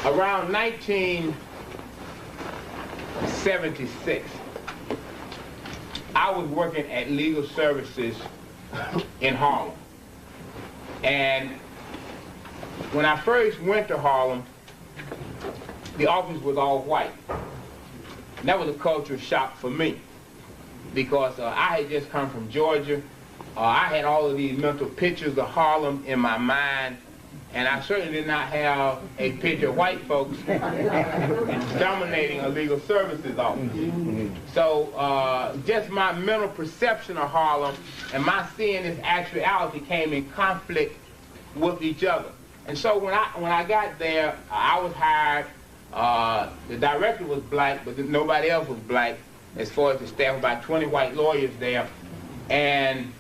Around 1976, I was working at Legal Services in Harlem. And when I first went to Harlem, the office was all white. And that was a cultural shock for me, because I had just come from Georgia. I had all of these mental pictures of Harlem in my mind, and I certainly did not have a picture of white folks dominating a legal services office. So just my mental perception of Harlem and my seeing this actuality came in conflict with each other. And so when I got there, I was hired. The director was black, but nobody else was black. As far as the staff, about 20 white lawyers there, and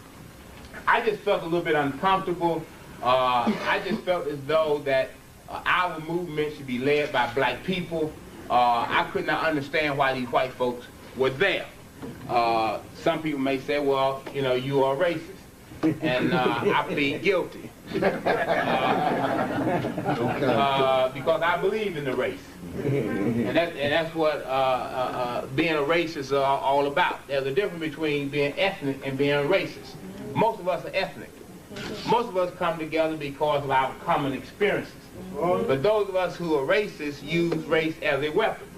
I just felt a little bit uncomfortable. I just felt as though that our movement should be led by black people. I could not understand why these white folks were there. Some people may say, well, you know, you are racist, and I plead guilty because I believe in the race. And that's what being a racist is all about. There's a difference between being ethnic and being racist. Most of us are ethnic. Most of us come together because of our common experiences. But those of us who are racist use race as a weapon,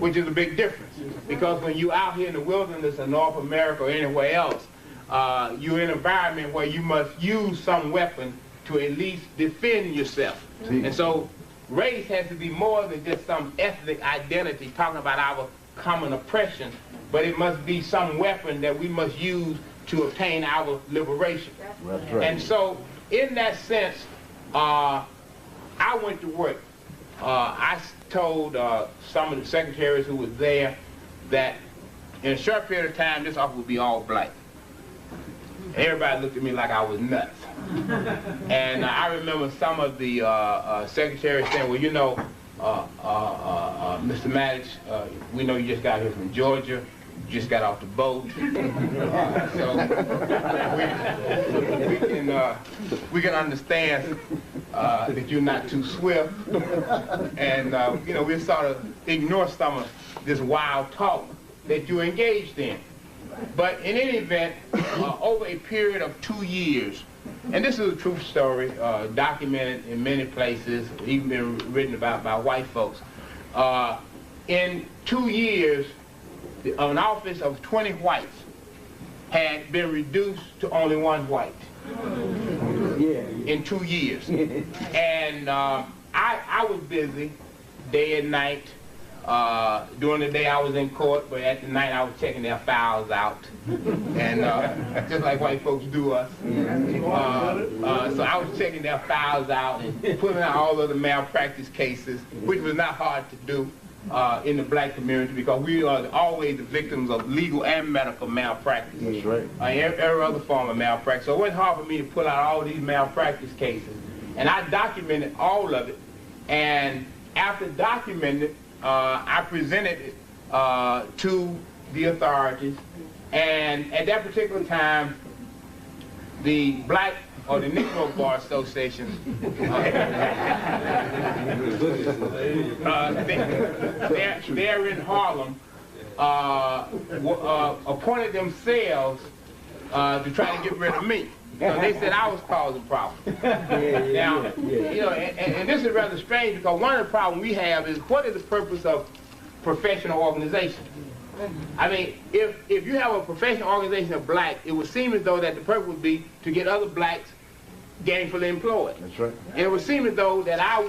which is a big difference. Because when you're out here in the wilderness in North America or anywhere else, you're in an environment where you must use some weapon to at least defend yourself. And so race has to be more than just some ethnic identity talking about our common oppression, but it must be some weapon that we must use to obtain our liberation. That's right. And so in that sense, I went to work. I told some of the secretaries who was there that in a short period of time, this office would be all black. Everybody looked at me like I was nuts. And I remember some of the secretaries saying, well, you know, Mr. Maddox, we know you just got here from Georgia. You just got off the boat. So we can understand that you're not too swift. And, you know, we sort of ignore some of this wild talk that you engaged in. But in any event, over a period of 2 years, and this is a true story, documented in many places, even been written about by white folks. In 2 years, an office of 20 whites had been reduced to only 1 white. In 2 years. And I was busy day and night. During the day I was in court, but at the night I was checking their files out, and just like white folks do us. So I was checking their files out and putting out all of the malpractice cases, which was not hard to do in the black community because we are always the victims of legal and medical malpractice. That's right. Every other form of malpractice. So it wasn't hard for me to pull out all these malpractice cases, and I documented all of it. And after documenting it, I presented it to the authorities, and at that particular time, the Black or the Negro Bar Association there in Harlem appointed themselves to try to get rid of me. So they said I was causing problems. Now, you know, and this is rather strange because one of the problems we have is what is the purpose of professional organization? I mean, if you have a professional organization of black, it would seem as though that the purpose would be to get other blacks gainfully employed. That's right. And it would seem as though that I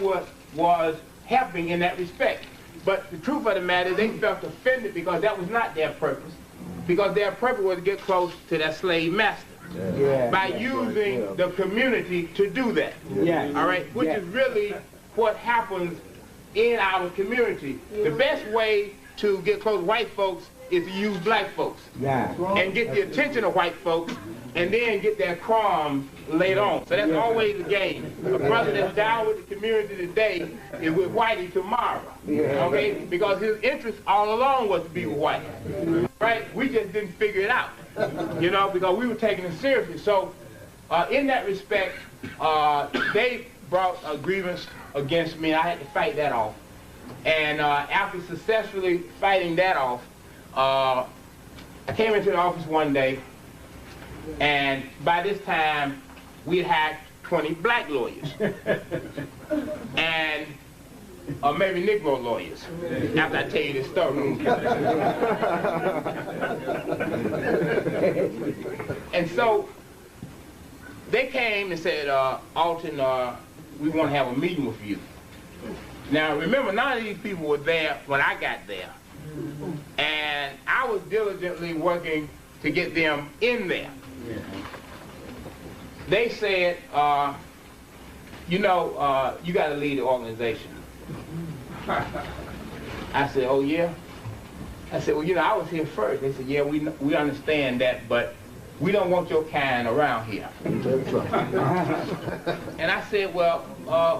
was helping in that respect. But the truth of the matter is they felt offended because that was not their purpose. Because their purpose was to get close to their slave master. By using the community to do that. All right? Which is really what happens in our community. The best way to get close to white folks is to use black folks. And get the attention of white folks and then get their crumbs later on. So that's always the game. A brother that's down with the community today is with whitey tomorrow. Okay? Because his interest all along was to be with white. Right? We just didn't figure it out. You know, because we were taking it seriously. So in that respect, they brought a grievance against me. I had to fight that off. And after successfully fighting that off, I came into the office one day, and by this time, we had 20 black lawyers. And maybe Negro lawyers, after I tell you this story. And so they came and said, Alton, we want to have a meeting with you. Now remember, none of these people were there when I got there. And I was diligently working to get them in there. They said, you know, you got to lead the organization. I said, oh yeah? I said, well, you know, I was here first. They said, yeah, we understand that, but we don't want your kind around here. And I said, well,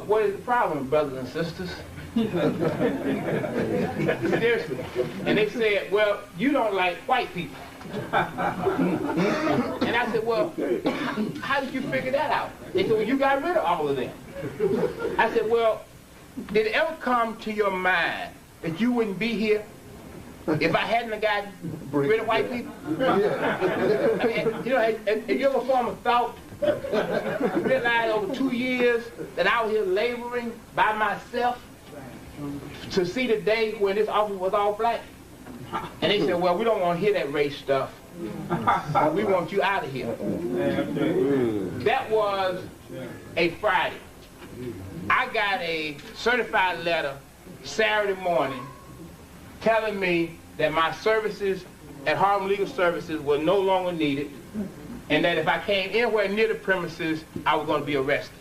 what is the problem, brothers and sisters? Seriously. And they said, well, you don't like white people. And I said, well, how did you figure that out? They said, well, you got rid of all of them. I said, well, did it ever come to your mind that you wouldn't be here if I hadn't gotten rid of white people? I mean, you know, have you ever formed a thought, realized over 2 years that I was here laboring by myself to see the day when this office was all black? And they said, well, we don't want to hear that race stuff. We want you out of here. That was a Friday. I got a certified letter Saturday morning telling me that my services at Harlem Legal Services were no longer needed, and that if I came anywhere near the premises, I was going to be arrested.